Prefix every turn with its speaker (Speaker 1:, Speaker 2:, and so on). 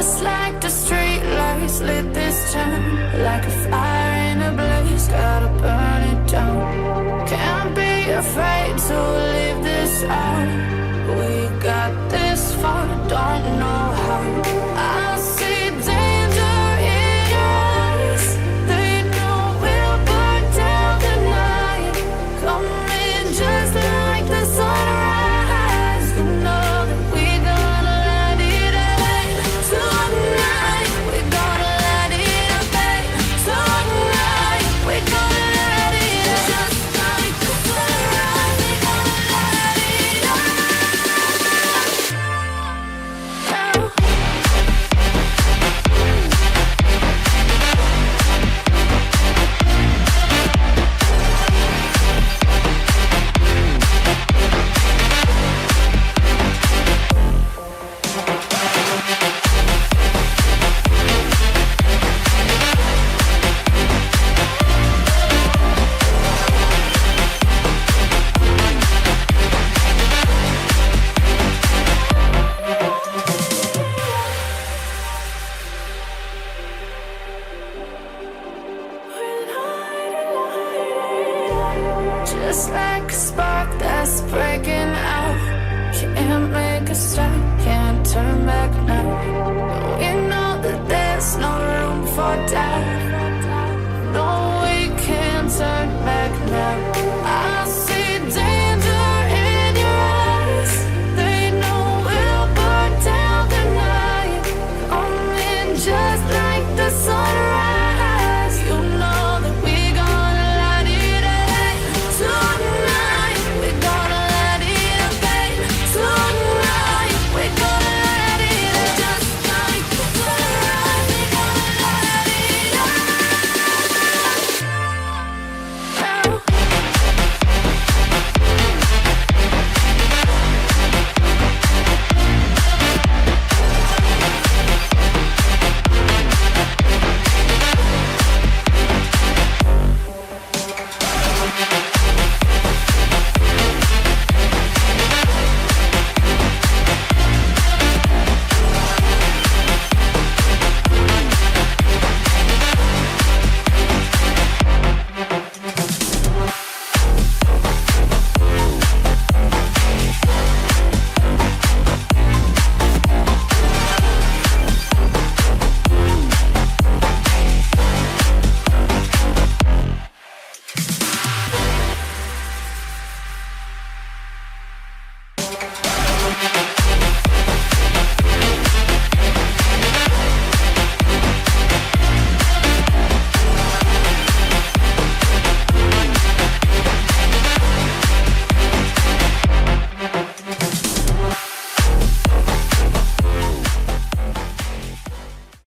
Speaker 1: Just like the street lights lit this town, like a fire in a blaze, gotta burn it down. Can't be afraid to leave this out. We got this far, don't know how. I see danger in your eyes. They know we'll burn down the night. Coming just like the sunrise. You know that we're gonna let it rain. Tonight, we're gonna let it rain. Tonight, we're gonna let it rain. Just like the sunrise, we're gonna let it rain. Just like a spark that's breaking out, can't make a stop.